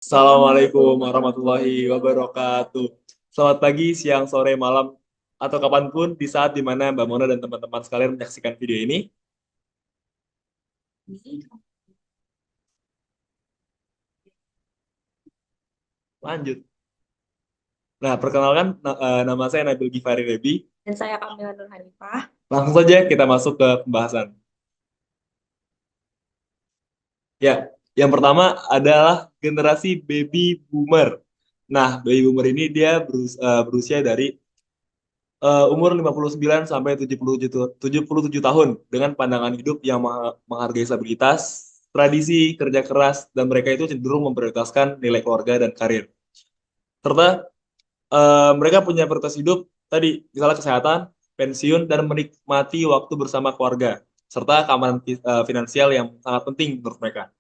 Assalamualaikum warahmatullahi wabarakatuh. Selamat pagi, siang, sore, malam, atau kapanpun di saat dimana Mbak Mona dan teman-teman sekalian menyaksikan video ini. Lanjut. Nah, perkenalkan, nama saya Nabil Gifari Rebi. Dan saya Kamila Nur Hanifah. Langsung saja kita masuk ke pembahasan. Ya, yang pertama adalah generasi baby boomer. Nah, baby boomer ini dia berusia dari umur 59 sampai 77 tahun dengan pandangan hidup yang menghargai stabilitas, tradisi, kerja keras, dan mereka itu cenderung memprioritaskan nilai keluarga dan karir. Serta mereka punya prioritas hidup tadi, misalnya kesehatan, pensiun, dan menikmati waktu bersama keluarga, serta keamanan finansial yang sangat penting menurut mereka.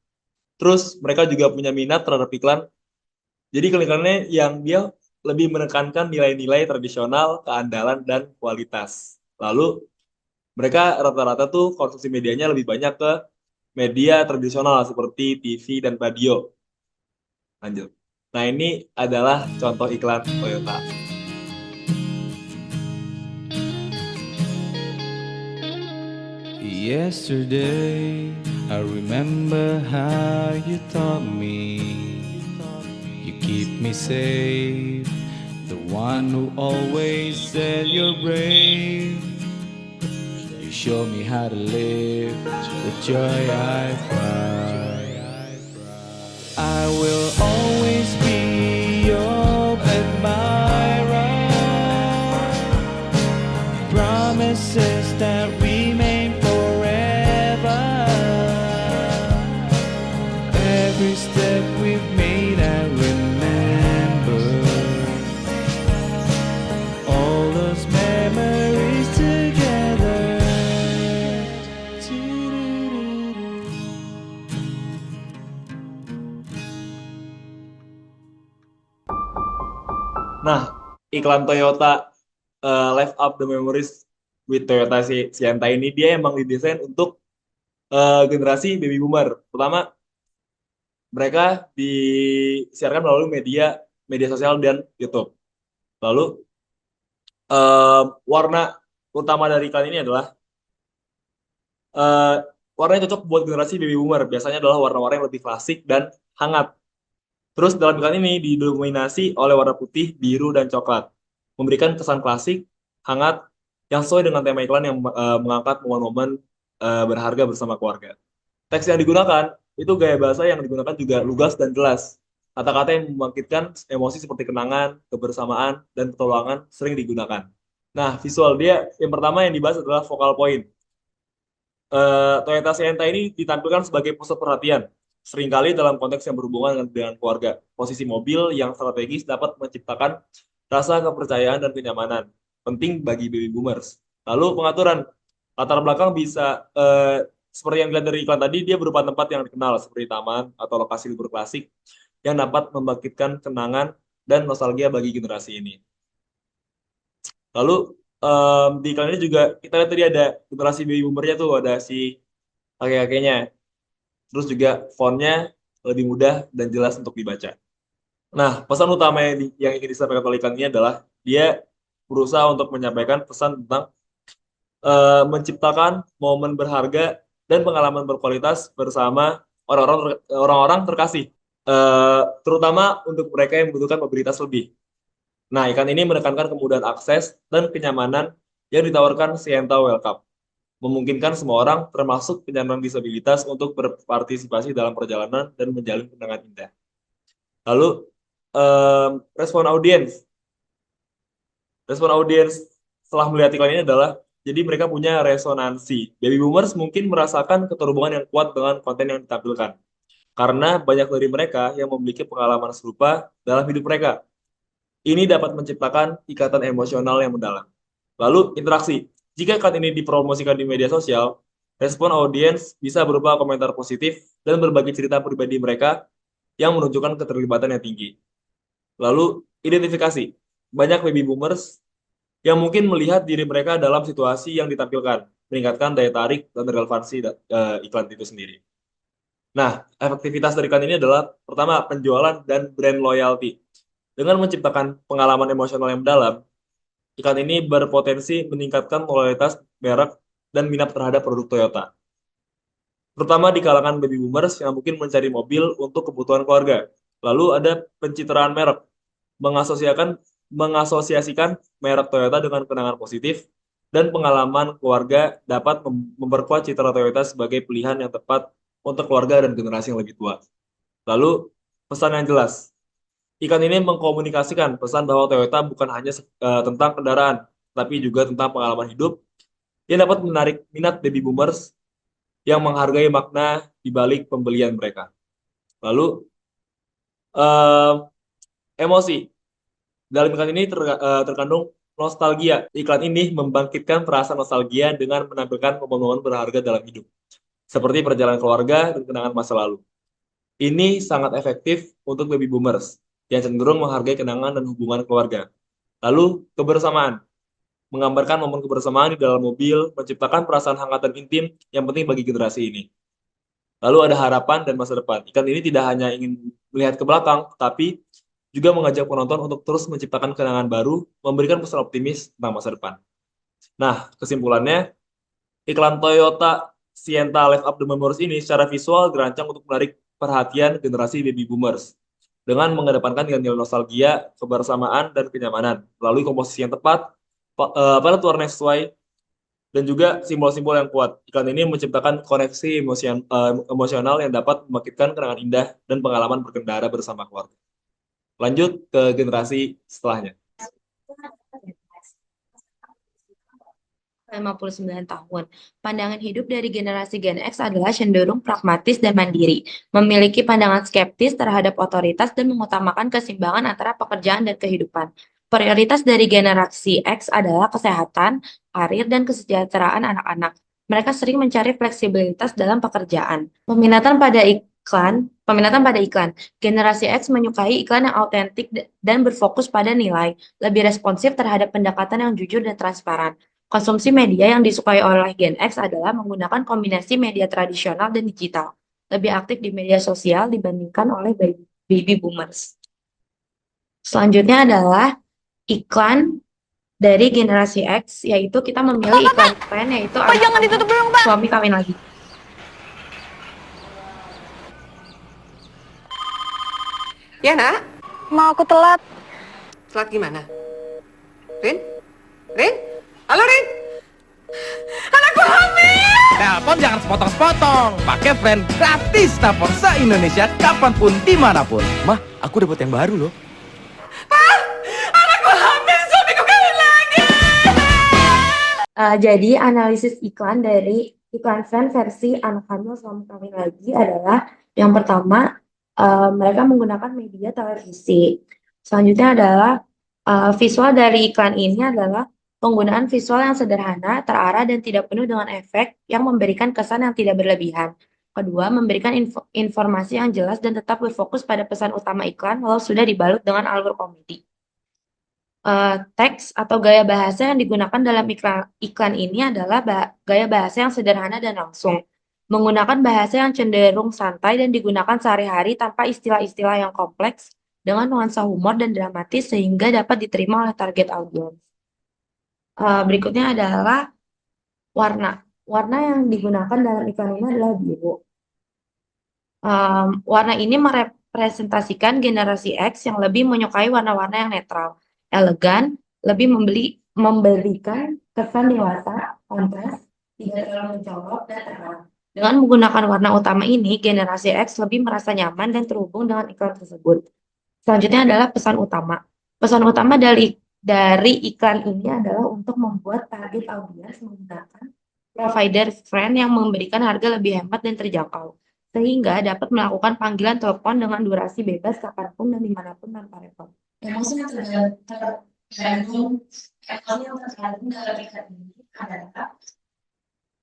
Terus mereka juga punya minat terhadap iklan, jadi iklan-iklannya yang dia lebih menekankan nilai-nilai tradisional, keandalan, dan kualitas. Lalu mereka rata-rata tuh konsumsi medianya lebih banyak ke media tradisional seperti TV dan radio. Lanjut. Nah, ini adalah contoh iklan Toyota. Yesterday, I remember how you taught me. You keep me safe, the one who always said you're brave. You show me how to live with joy I find. I will always be your admirer. Promises that remain forever. Every step we've made, I remember. All those memories together. Nah, iklan Toyota Live Up the Memories with Toyota Sienta ini dia emang didesain untuk generasi baby boomer. Pertama, mereka disiarkan melalui media media sosial dan YouTube. Lalu warna utama dari iklan ini adalah eh, warna yang cocok buat generasi baby boomer. Biasanya adalah warna-warna yang lebih klasik dan hangat. Terus dalam iklan ini didominasi oleh warna putih, biru, dan coklat, memberikan kesan klasik, hangat, yang sesuai dengan tema iklan yang mengangkat momen-momen berharga bersama keluarga. Teks yang digunakan itu gaya bahasa yang digunakan juga lugas dan jelas. Kata-kata yang membangkitkan emosi seperti kenangan, kebersamaan, dan petualangan sering digunakan. Nah, visual dia yang pertama yang dibahas adalah focal point. Toyota Sienta ini ditampilkan sebagai pusat perhatian, seringkali dalam konteks yang berhubungan dengan keluarga. Posisi mobil yang strategis dapat menciptakan rasa kepercayaan dan kenyamanan, penting bagi baby boomers. Lalu pengaturan latar belakang bisa seperti yang dilihat dari iklan tadi, dia berupa tempat yang dikenal seperti taman atau lokasi libur klasik yang dapat membangkitkan kenangan dan nostalgia bagi generasi ini. Lalu di iklan ini juga kita lihat tadi ada generasi baby boomernya tuh, ada si kakek-kakeknya. Terus juga fontnya lebih mudah dan jelas untuk dibaca. Nah, pesan utama yang ingin disampaikan oleh iklan ini adalah dia berusaha untuk menyampaikan pesan tentang menciptakan momen berharga dan pengalaman berkualitas bersama orang-orang terkasih, terutama untuk mereka yang membutuhkan mobilitas lebih. Nah, iklan ini menekankan kemudahan akses dan kenyamanan yang ditawarkan Sienta Welcome, memungkinkan semua orang, termasuk penyandang disabilitas, untuk berpartisipasi dalam perjalanan dan menjalin kenangan indah. Lalu, respon audiens. Respon audiens setelah melihat iklan ini adalah, jadi mereka punya resonansi. Baby boomers mungkin merasakan keterhubungan yang kuat dengan konten yang ditampilkan. Karena banyak dari mereka yang memiliki pengalaman serupa dalam hidup mereka. Ini dapat menciptakan ikatan emosional yang mendalam. Lalu, interaksi. Jika iklan ini dipromosikan di media sosial, respon audiens bisa berupa komentar positif dan berbagi cerita pribadi mereka yang menunjukkan keterlibatan yang tinggi. Lalu, identifikasi. Banyak baby boomers yang mungkin melihat diri mereka dalam situasi yang ditampilkan, meningkatkan daya tarik dan relevansi iklan itu sendiri. Nah, efektivitas dari iklan ini adalah pertama penjualan dan brand loyalty. Dengan menciptakan pengalaman emosional yang mendalam, iklan ini berpotensi meningkatkan loyalitas merek dan minat terhadap produk Toyota. Terutama di kalangan baby boomers yang mungkin mencari mobil untuk kebutuhan keluarga. Lalu ada pencitraan merek, mengasosiasikan merek Toyota dengan kenangan positif dan pengalaman keluarga dapat memperkuat citra Toyota sebagai pilihan yang tepat untuk keluarga dan generasi yang lebih tua. Lalu, pesan yang jelas. Iklan ini mengkomunikasikan pesan bahwa Toyota bukan hanya tentang kendaraan, tapi juga tentang pengalaman hidup yang dapat menarik minat baby boomers yang menghargai makna di balik pembelian mereka. Lalu, eh, emosi. Dalam iklan ini terkandung nostalgia. Iklan ini membangkitkan perasaan nostalgia dengan menampilkan momen-momen berharga dalam hidup, seperti perjalanan keluarga dan kenangan masa lalu. Ini sangat efektif untuk baby boomers yang cenderung menghargai kenangan dan hubungan keluarga. Lalu, kebersamaan. Menggambarkan momen kebersamaan di dalam mobil, menciptakan perasaan hangat dan intim yang penting bagi generasi ini. Lalu ada harapan dan masa depan. Iklan ini tidak hanya ingin melihat ke belakang, tapi juga mengajak penonton untuk terus menciptakan kenangan baru, memberikan pesan optimis tentang masa depan. Nah, kesimpulannya, iklan Toyota Sienta Live Up the Memories ini secara visual dirancang untuk menarik perhatian generasi baby boomers dengan mengedepankan nilai nostalgia, kebersamaan, dan kenyamanan melalui komposisi yang tepat, palet warna yang sesuai, dan juga simbol-simbol yang kuat. Iklan ini menciptakan koneksi emosional yang dapat membangkitkan kenangan indah dan pengalaman berkendara bersama keluarga. Lanjut ke generasi setelahnya. 59 tahun. Pandangan hidup dari generasi Gen X adalah cenderung pragmatis dan mandiri, memiliki pandangan skeptis terhadap otoritas dan mengutamakan keseimbangan antara pekerjaan dan kehidupan. Prioritas dari generasi X adalah kesehatan, karir, dan kesejahteraan anak-anak. Mereka sering mencari fleksibilitas dalam pekerjaan. Peminatan pada iklan. Generasi X menyukai iklan yang autentik dan berfokus pada nilai, lebih responsif terhadap pendekatan yang jujur dan transparan. Konsumsi media yang disukai oleh Gen X adalah menggunakan kombinasi media tradisional dan digital, lebih aktif di media sosial dibandingkan oleh baby boomers. Selanjutnya adalah iklan dari generasi X, yaitu kita memilih iklan tren, yaitu jangan ditutup dulu, Pak. suami kawin lagi. Ya, Nak? Ma, aku telat. Telat gimana? Rin? Rin? Halo, Rin? Anakku hamil! Telepon jangan sepotong-sepotong. Pakai friend gratis telepon se-Indonesia kapanpun dimanapun. Mah, aku dapat yang baru loh. Anakku hamil, suamiku kawin lagi! Jadi analisis iklan dari iklan fan versi anak hamil suami kawin lagi adalah yang pertama, mereka menggunakan media televisi. Selanjutnya adalah visual dari iklan ini adalah penggunaan visual yang sederhana, terarah, dan tidak penuh dengan efek yang memberikan kesan yang tidak berlebihan. Kedua, memberikan informasi yang jelas dan tetap berfokus pada pesan utama iklan, walau sudah dibalut dengan alur komedi. Teks atau gaya bahasa yang digunakan dalam iklan ini adalah gaya bahasa yang sederhana dan langsung. Menggunakan bahasa yang cenderung santai dan digunakan sehari-hari tanpa istilah-istilah yang kompleks dengan nuansa humor dan dramatis sehingga dapat diterima oleh target audiens. Berikutnya adalah warna. Warna yang digunakan dalam iklan ini adalah biru. Warna ini merepresentasikan generasi X yang lebih menyukai warna-warna yang netral, elegan, lebih memberikan kesan dewasa, kontras, tidak terlalu mencolok, dan terang. Dengan menggunakan warna utama ini, generasi X lebih merasa nyaman dan terhubung dengan iklan tersebut. Selanjutnya adalah pesan utama. Pesan utama dari iklan ini adalah untuk membuat target audiens menggunakan provider friend yang memberikan harga lebih hemat dan terjangkau, sehingga dapat melakukan panggilan telepon dengan durasi bebas kapanpun dan dimanapun tanpa repot. Emosi yang tergantung dalam iklan ini adalah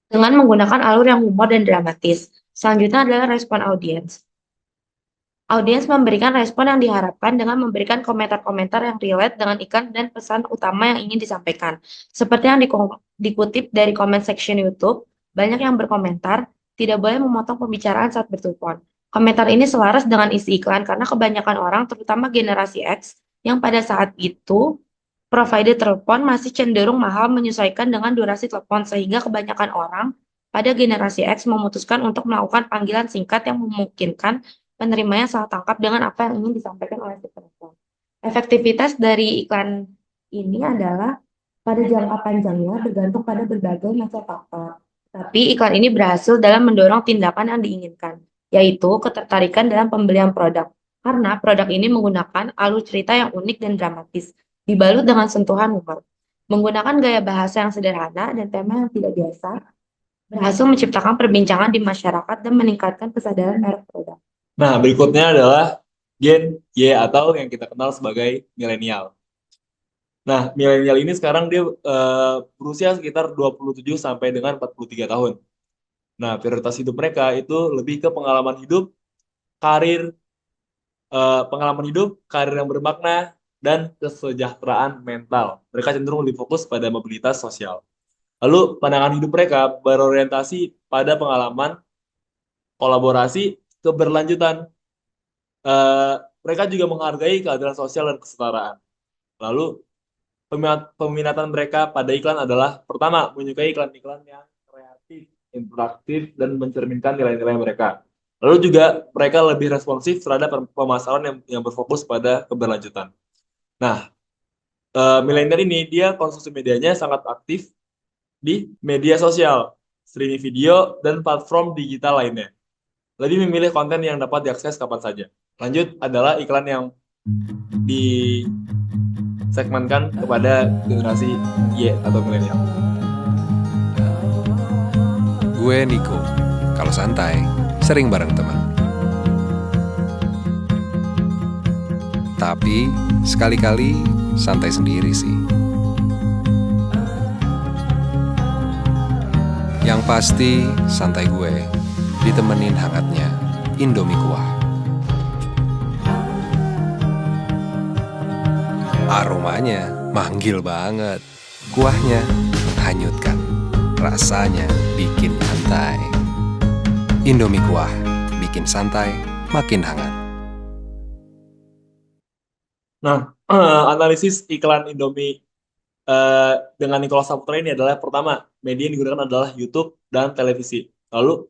dengan menggunakan alur yang humor dan dramatis. Selanjutnya adalah respon audiens. Audiens memberikan respon yang diharapkan dengan memberikan komentar-komentar yang relate dengan iklan dan pesan utama yang ingin disampaikan. Seperti yang dikutip dari comment section YouTube, banyak yang berkomentar, tidak boleh memotong pembicaraan saat bertelepon. Komentar ini selaras dengan isi iklan karena kebanyakan orang, terutama generasi X, yang pada saat itu provider telepon masih cenderung mahal menyesuaikan dengan durasi telepon, sehingga kebanyakan orang pada generasi X memutuskan untuk melakukan panggilan singkat yang memungkinkan penerimanya salah tangkap dengan apa yang ingin disampaikan oleh si penelpon. Efektivitas dari iklan ini adalah pada jangka panjangnya bergantung pada berbagai macam faktor. Tapi iklan ini berhasil dalam mendorong tindakan yang diinginkan, yaitu ketertarikan dalam pembelian produk. Karena produk ini menggunakan alur cerita yang unik dan dramatis, dibalut dengan sentuhan humor. Menggunakan gaya bahasa yang sederhana dan tema yang tidak biasa, berhasil menciptakan perbincangan di masyarakat dan meningkatkan kesadaran merek produk. Nah, berikutnya adalah Gen Y atau yang kita kenal sebagai milenial. Nah, milenial ini sekarang dia berusia sekitar 27 sampai dengan 43 tahun. Nah, prioritas hidup mereka itu lebih ke karir, karir yang bermakna, dan kesejahteraan mental. Mereka cenderung lebih fokus pada mobilitas sosial. Lalu, pandangan hidup mereka berorientasi pada pengalaman, kolaborasi, keberlanjutan. Eh, Mereka juga menghargai keadilan sosial dan kesetaraan. Lalu, peminatan mereka pada iklan adalah pertama, menyukai iklan-iklan yang kreatif, interaktif, dan mencerminkan nilai-nilai mereka. Lalu juga mereka lebih responsif terhadap pemasaran yang berfokus pada keberlanjutan. Nah, milenial ini dia konsumsi medianya sangat aktif di media sosial, streaming video, dan platform digital lainnya. Lebih memilih konten yang dapat diakses kapan saja. Lanjut adalah iklan yang disegmenkan kepada generasi Y atau milenial. Gue Niko, kalau santai, sering bareng teman. Tapi, sekali-kali santai sendiri sih. Yang pasti, santai gue ditemenin hangatnya Indomie kuah. Aromanya manggil banget. Kuahnya menghanyutkan. Rasanya bikin santai. Indomie kuah bikin santai makin hangat. Nah, analisis iklan Indomie dengan Nicholas Saputra ini adalah pertama, media yang digunakan adalah YouTube dan televisi. Lalu,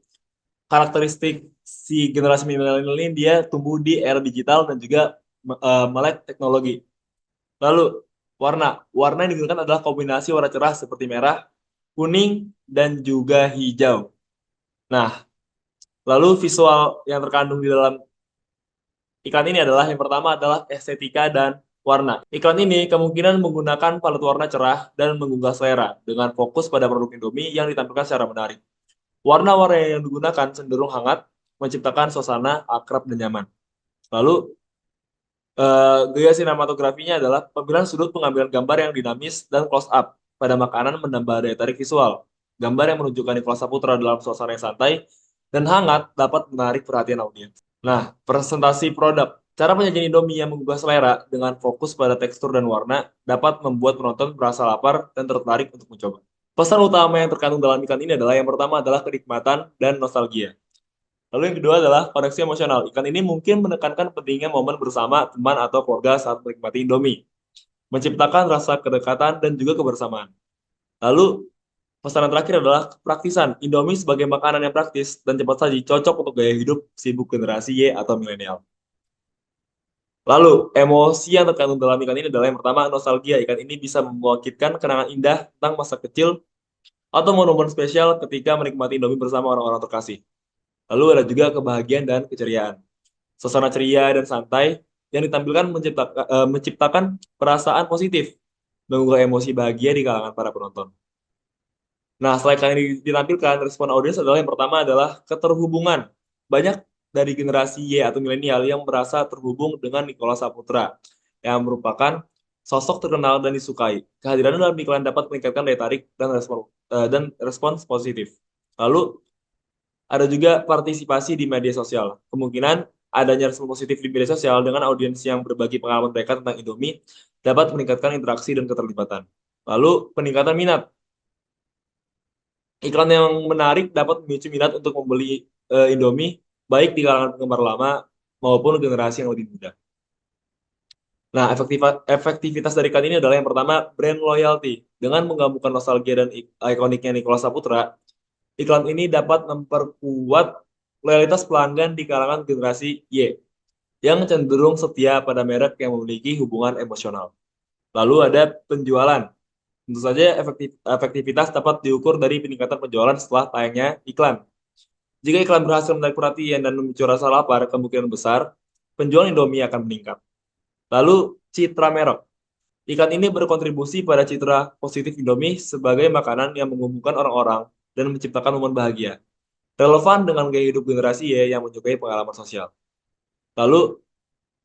karakteristik si generasi milenial ini dia tumbuh di era digital dan juga melek teknologi. Lalu, warna yang digunakan adalah kombinasi warna cerah seperti merah, kuning, dan juga hijau. Nah, lalu visual yang terkandung di dalam iklan ini adalah yang pertama adalah estetika dan warna. Iklan ini kemungkinan menggunakan palet warna cerah dan menggugah selera dengan fokus pada produk Indomie yang ditampilkan secara menarik. Warna-warna yang digunakan cenderung hangat, menciptakan suasana akrab dan nyaman. Lalu, gaya sinematografinya adalah pemilihan sudut pengambilan gambar yang dinamis dan close up pada makanan menambah daya tarik visual. Gambar yang menunjukkan Nicholas Saputra dalam suasana yang santai dan hangat dapat menarik perhatian audiens. Nah, presentasi produk. Cara penyajian Indomie yang menggugah selera dengan fokus pada tekstur dan warna dapat membuat penonton merasa lapar dan tertarik untuk mencoba. Pesan utama yang terkandung dalam iklan ini adalah yang pertama adalah kenikmatan dan nostalgia. Lalu yang kedua adalah koneksi emosional. Iklan ini mungkin menekankan pentingnya momen bersama teman atau keluarga saat menikmati Indomie, menciptakan rasa kedekatan dan juga kebersamaan. Lalu, pesanan terakhir adalah praktisan. Indomie sebagai makanan yang praktis dan cepat saji cocok untuk gaya hidup sibuk generasi Y atau milenial. Lalu, emosi yang terkandung dalam iklan ini adalah yang pertama, nostalgia. Iklan ini bisa membangkitkan kenangan indah tentang masa kecil atau momen-momen spesial ketika menikmati Indomie bersama orang-orang terkasih. Lalu ada juga kebahagiaan dan keceriaan. Suasana ceria dan santai yang ditampilkan menciptakan perasaan positif, menggugah emosi bahagia di kalangan para penonton. Nah, setelah iklan ini ditampilkan, respon audiens adalah yang pertama adalah keterhubungan. Banyak dari generasi Y atau milenial yang merasa terhubung dengan Nicholas Saputra, yang merupakan sosok terkenal dan disukai. Kehadiran dalam iklan dapat meningkatkan daya tarik dan respons positif. Lalu, ada juga partisipasi di media sosial. Kemungkinan adanya respon positif di media sosial dengan audiens yang berbagi pengalaman mereka tentang Indomie dapat meningkatkan interaksi dan keterlibatan. Lalu, peningkatan minat. Iklan yang menarik dapat memicu minat untuk membeli Indomie, baik di kalangan penggemar lama maupun generasi yang lebih muda. Nah, efektivitas dari iklan ini adalah yang pertama, brand loyalty. Dengan menggabungkan nostalgia dan ikoniknya Nicholas Saputra, iklan ini dapat memperkuat loyalitas pelanggan di kalangan generasi Y yang cenderung setia pada merek yang memiliki hubungan emosional. Lalu ada penjualan. Tentu saja efektivitas dapat diukur dari peningkatan penjualan setelah tayangnya iklan. Jika iklan berhasil menarik perhatian dan memicu rasa lapar, kemungkinan besar penjualan Indomie akan meningkat. Lalu, citra merek. Iklan ini berkontribusi pada citra positif Indomie sebagai makanan yang mengumpulkan orang-orang dan menciptakan momen bahagia. Relevan dengan gaya hidup generasi Y yang menyukai pengalaman sosial. Lalu,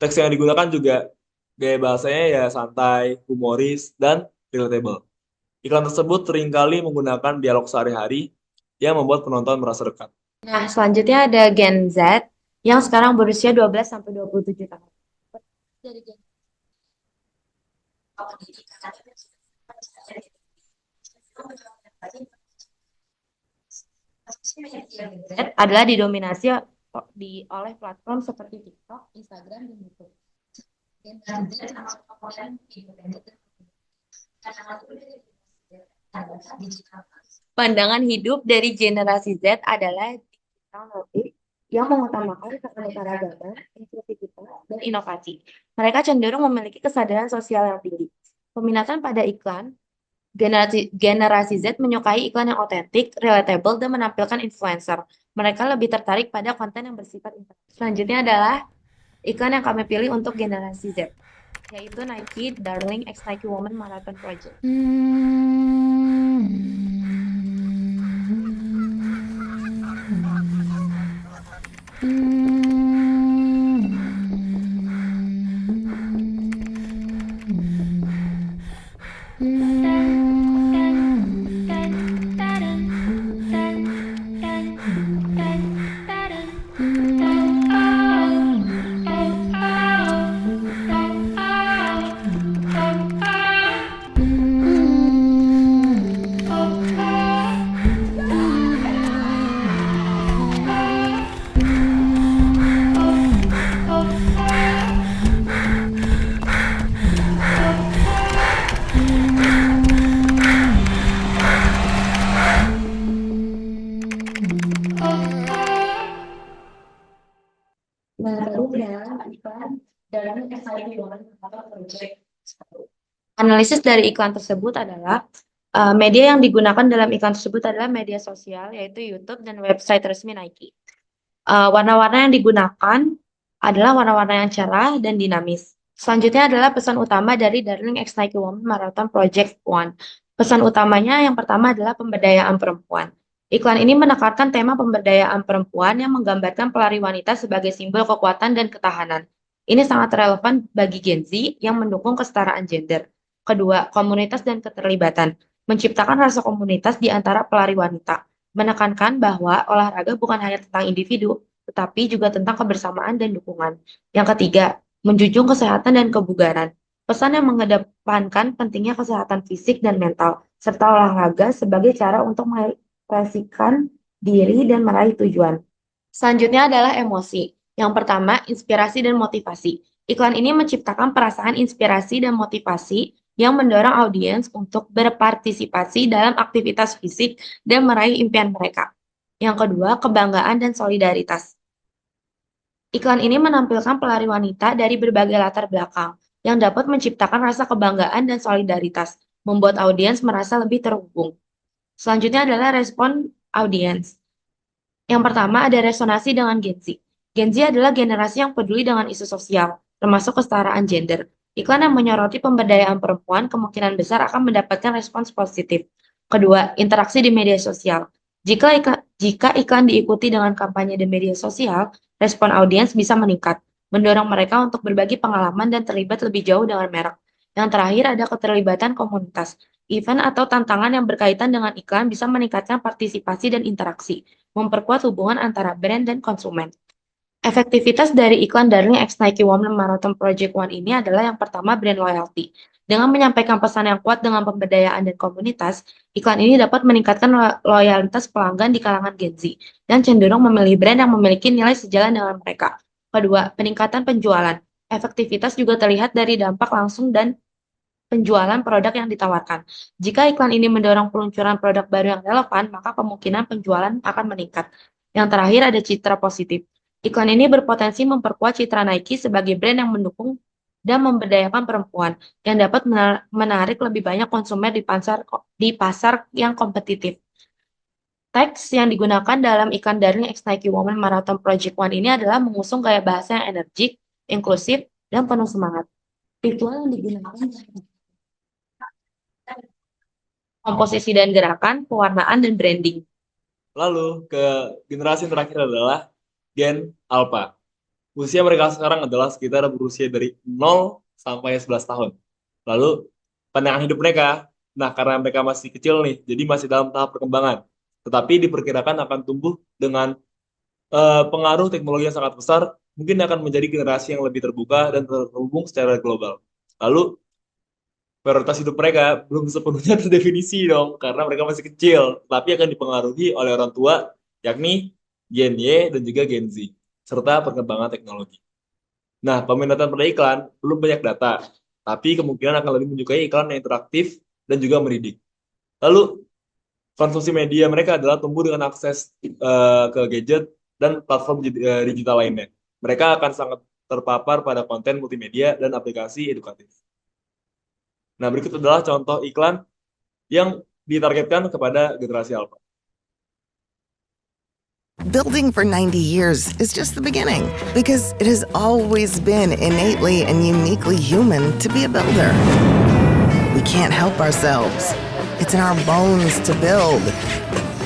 teks yang digunakan juga gaya bahasanya ya santai, humoris, dan relatable. Iklan tersebut seringkali menggunakan dialog sehari-hari yang membuat penonton merasa dekat. Nah, selanjutnya ada Gen Z yang sekarang berusia 12 sampai 27 tahun. Dari Gen Z adalah didominasi oleh platform seperti TikTok, Instagram, dan YouTube. Gen Z sangat populer di Indonesia. Pandangan hidup dari generasi Z adalah digital native yang mengutamakan keanekaragaman, inklusivitas, dan inovasi. Mereka cenderung memiliki kesadaran sosial yang tinggi. Peminatan pada iklan, generasi Z menyukai iklan yang otentik, relatable, dan menampilkan influencer. Mereka lebih tertarik pada konten yang bersifat interaktif. Selanjutnya adalah iklan yang kami pilih untuk generasi Z, yaitu Nike Darling X Nike Woman Marathon Project. Nah, lalu dalam iklan dalam X-Nike Woman Marathon Project. Analisis dari iklan tersebut adalah media yang digunakan dalam iklan tersebut adalah media sosial, yaitu YouTube dan website resmi Nike. Warna-warna yang digunakan adalah warna-warna yang cerah dan dinamis. Selanjutnya adalah pesan utama dari Darling X Nike Woman Marathon Project One. Pesan utamanya yang pertama adalah pemberdayaan perempuan. Iklan ini menekankan tema pemberdayaan perempuan yang menggambarkan pelari wanita sebagai simbol kekuatan dan ketahanan. Ini sangat relevan bagi Gen Z yang mendukung kesetaraan gender. Kedua, komunitas dan keterlibatan. Menciptakan rasa komunitas di antara pelari wanita. Menekankan bahwa olahraga bukan hanya tentang individu, tetapi juga tentang kebersamaan dan dukungan. Yang ketiga, menjunjung kesehatan dan kebugaran. Pesan yang mengedepankan pentingnya kesehatan fisik dan mental, serta olahraga sebagai cara untuk mengekspresikan diri dan meraih tujuan. Selanjutnya adalah emosi. Yang pertama, inspirasi dan motivasi. Iklan ini menciptakan perasaan inspirasi dan motivasi yang mendorong audiens untuk berpartisipasi dalam aktivitas fisik dan meraih impian mereka. Yang kedua, kebanggaan dan solidaritas. Iklan ini menampilkan pelari wanita dari berbagai latar belakang yang dapat menciptakan rasa kebanggaan dan solidaritas, membuat audiens merasa lebih terhubung. Selanjutnya adalah respon audiens. Yang pertama ada resonansi dengan Gen Z. Gen Z adalah generasi yang peduli dengan isu sosial, termasuk kesetaraan gender. Iklan yang menyoroti pemberdayaan perempuan kemungkinan besar akan mendapatkan respons positif. Kedua, interaksi di media sosial. Jika iklan diikuti dengan kampanye di media sosial, respon audiens bisa meningkat, mendorong mereka untuk berbagi pengalaman dan terlibat lebih jauh dengan merek. Yang terakhir ada keterlibatan komunitas. Event atau tantangan yang berkaitan dengan iklan bisa meningkatkan partisipasi dan interaksi, memperkuat hubungan antara brand dan konsumen. Efektivitas dari iklan Darling X Nike Woman Marathon Project One ini adalah yang pertama brand loyalty. Dengan menyampaikan pesan yang kuat dengan pemberdayaan dan komunitas, iklan ini dapat meningkatkan loyalitas pelanggan di kalangan Gen Z dan cenderung memilih brand yang memiliki nilai sejalan dengan mereka. Kedua, peningkatan penjualan. Efektivitas juga terlihat dari dampak langsung dan penjualan produk yang ditawarkan. Jika iklan ini mendorong peluncuran produk baru yang relevan, maka kemungkinan penjualan akan meningkat. Yang terakhir ada citra positif. Iklan ini berpotensi memperkuat citra Nike sebagai brand yang mendukung dan memberdayakan perempuan, yang dapat menarik lebih banyak konsumen di pasar yang kompetitif. Teks yang digunakan dalam iklan Darling X Nike Women Marathon Project One ini adalah mengusung gaya bahasa yang energik, inklusif, dan penuh semangat. Visual yang digunakan komposisi dan gerakan, pewarnaan, dan branding. Lalu ke generasi terakhir adalah Gen Alpha. Usia mereka sekarang adalah sekitar berusia dari 0 sampai 11 tahun. Lalu pandangan hidup mereka, nah karena mereka masih kecil nih, jadi masih dalam tahap perkembangan. Tetapi diperkirakan akan tumbuh dengan pengaruh teknologi yang sangat besar, mungkin akan menjadi generasi yang lebih terbuka dan terhubung secara global. Lalu prioritas hidup mereka belum sepenuhnya terdefinisi dong, karena mereka masih kecil, tapi akan dipengaruhi oleh orang tua, yakni Gen Y dan juga Gen Z, serta perkembangan teknologi. Nah, peminatan pada iklan belum banyak data, tapi kemungkinan akan lebih menyukai iklan yang interaktif dan juga mendidik. Lalu, konsumsi media mereka adalah tumbuh dengan akses ke gadget dan platform digital lainnya. Mereka akan sangat terpapar pada konten multimedia dan aplikasi edukatif. Nah, berikut adalah contoh iklan yang ditargetkan kepada generasi Alpha. Building for 90 years is just the beginning because it has always been innately and uniquely human to be a builder. We can't help ourselves. It's in our bones to build,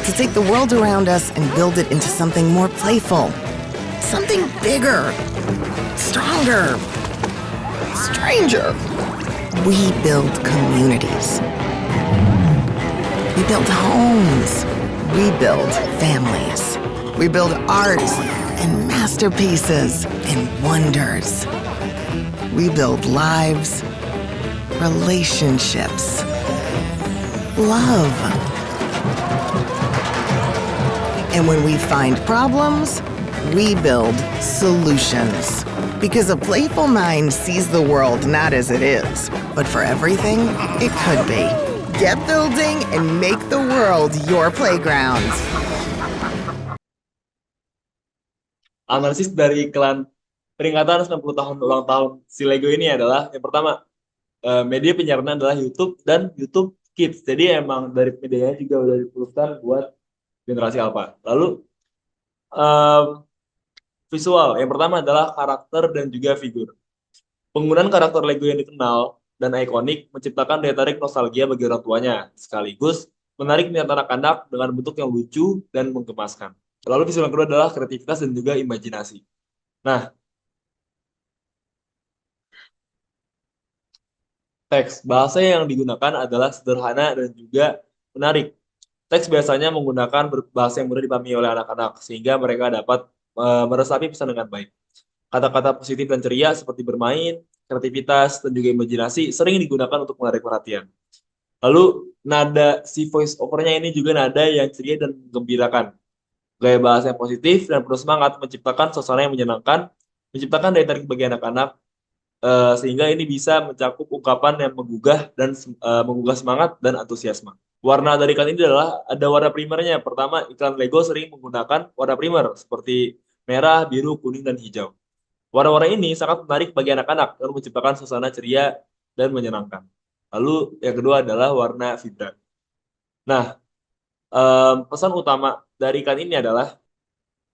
to take the world around us and build it into something more playful, something bigger, stronger, stranger. We build communities. We build homes. We build families. We build art and masterpieces and wonders. We build lives, relationships, love. And when we find problems, we build solutions. Because a playful mind sees the world not as it is, but for everything it could be. Get building and make the world your playground. Analisis dari iklan peringatan 90 tahun ulang tahun si Lego ini adalah, yang pertama, media penyiarannya adalah YouTube dan YouTube Kids. Jadi emang dari medianya juga udah diperlukan buat generasi Alpha. Lalu visual, yang pertama adalah karakter dan juga figur. Penggunaan karakter Lego yang dikenal dan ikonik menciptakan daya tarik nostalgia bagi orang tuanya, sekaligus menarik minat anak-anak dengan bentuk yang lucu dan menggemaskan. Lalu visual yang kedua adalah kreativitas dan juga imajinasi. Nah, teks bahasa yang digunakan adalah sederhana dan juga menarik. Teks biasanya menggunakan bahasa yang mudah dipahami oleh anak-anak, sehingga mereka dapat meresapi pesan dengan baik. Kata-kata positif dan ceria seperti bermain, kreativitas, dan juga imajinasi sering digunakan untuk menarik perhatian. Lalu, nada si voice over-nya ini juga nada yang ceria dan menggembirakan. Gaya bahasa yang positif dan penuh semangat menciptakan suasana yang menyenangkan, menciptakan daya tarik bagi anak-anak, sehingga ini bisa mencakup ungkapan yang menggugah dan menggugah semangat dan antusiasme. Warna dari iklan ini adalah ada warna primernya. Pertama, iklan Lego sering menggunakan warna primer seperti merah, biru, kuning, dan hijau. Warna-warna ini sangat menarik bagi anak-anak dan menciptakan suasana ceria dan menyenangkan. Lalu yang kedua adalah warna vibran. Nah, pesan utama dari iklan ini adalah,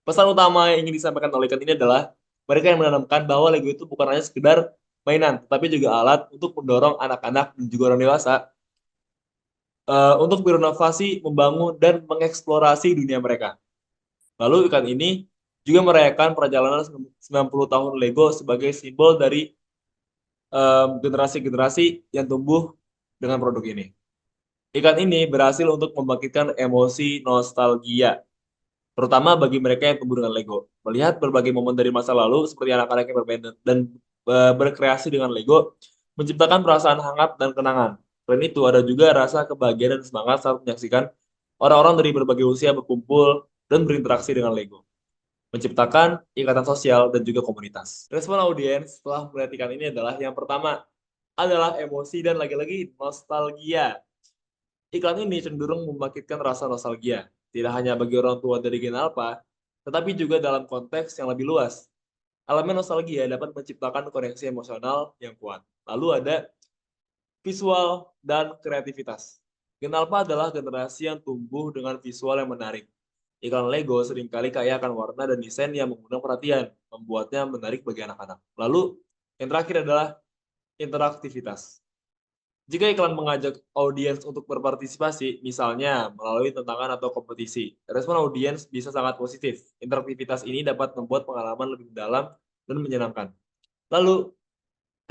pesan utama yang ingin disampaikan oleh iklan ini adalah mereka yang menanamkan bahwa Lego itu bukan hanya sekedar mainan, tapi juga alat untuk mendorong anak-anak dan juga orang dewasa untuk berinovasi, membangun, dan mengeksplorasi dunia mereka. Lalu iklan ini juga merayakan perjalanan 90 tahun Lego sebagai simbol dari generasi-generasi yang tumbuh dengan produk ini. Iklan ini berhasil untuk membangkitkan emosi nostalgia, terutama bagi mereka yang tumbuh dengan Lego. Melihat berbagai momen dari masa lalu, seperti anak-anak yang bermain dan berkreasi dengan Lego, menciptakan perasaan hangat dan kenangan. Selain itu, ada juga rasa kebahagiaan dan semangat saat menyaksikan orang-orang dari berbagai usia berkumpul dan berinteraksi dengan Lego, menciptakan ikatan sosial dan juga komunitas. Respon audiens setelah melihat iklan ini adalah yang pertama adalah emosi dan lagi-lagi nostalgia. Iklan ini cenderung membangkitkan rasa nostalgia, tidak hanya bagi orang tua dari Gen Alpha, tetapi juga dalam konteks yang lebih luas. Elemen nostalgia dapat menciptakan koneksi emosional yang kuat. Lalu ada visual dan kreativitas. Gen Alpha adalah generasi yang tumbuh dengan visual yang menarik. Iklan Lego seringkali kaya akan warna dan desain yang mengundang perhatian, membuatnya menarik bagi anak-anak. Lalu, yang terakhir adalah interaktivitas. Jika iklan mengajak audiens untuk berpartisipasi, misalnya melalui tantangan atau kompetisi, respon audiens bisa sangat positif. Interaktivitas ini dapat membuat pengalaman lebih dalam dan menyenangkan. Lalu,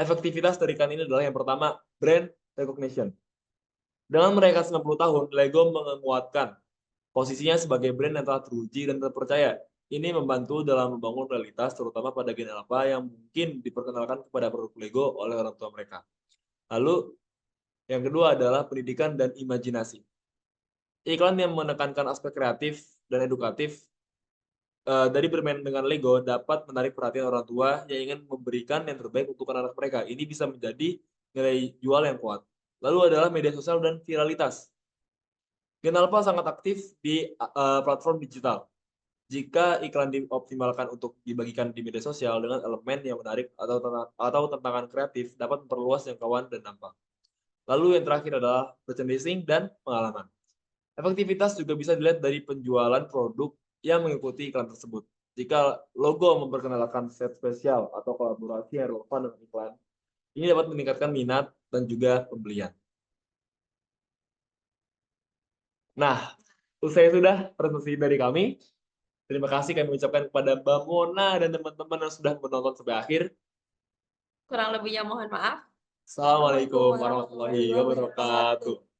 efektivitas dari iklan ini adalah yang pertama, brand recognition. Dengan mereka 90 tahun, Lego menguatkan posisinya sebagai brand yang telah teruji dan terpercaya. Ini membantu dalam membangun realitas, terutama pada Gen Alpha yang mungkin diperkenalkan kepada produk Lego oleh orang tua mereka. Lalu, yang kedua adalah pendidikan dan imajinasi. Iklan yang menekankan aspek kreatif dan edukatif dari bermain dengan Lego dapat menarik perhatian orang tua yang ingin memberikan yang terbaik untuk anak mereka. Ini bisa menjadi nilai jual yang kuat. Lalu adalah media sosial dan viralitas. Gen Alpha sangat aktif di platform digital. Jika iklan dioptimalkan untuk dibagikan di media sosial dengan elemen yang menarik atau tantangan kreatif dapat memperluas jangkauan dan dampak. Lalu yang terakhir adalah merchandising dan pengalaman. Efektivitas juga bisa dilihat dari penjualan produk yang mengikuti iklan tersebut. Jika logo memperkenalkan set spesial atau kolaborasi yang relevan dengan iklan, ini dapat meningkatkan minat dan juga pembelian. Nah, usai sudah presentasi dari kami. Terima kasih kami ucapkan kepada Mbak Mona dan teman-teman yang sudah menonton sampai akhir. Kurang lebihnya mohon maaf. Assalamualaikum warahmatullahi wabarakatuh.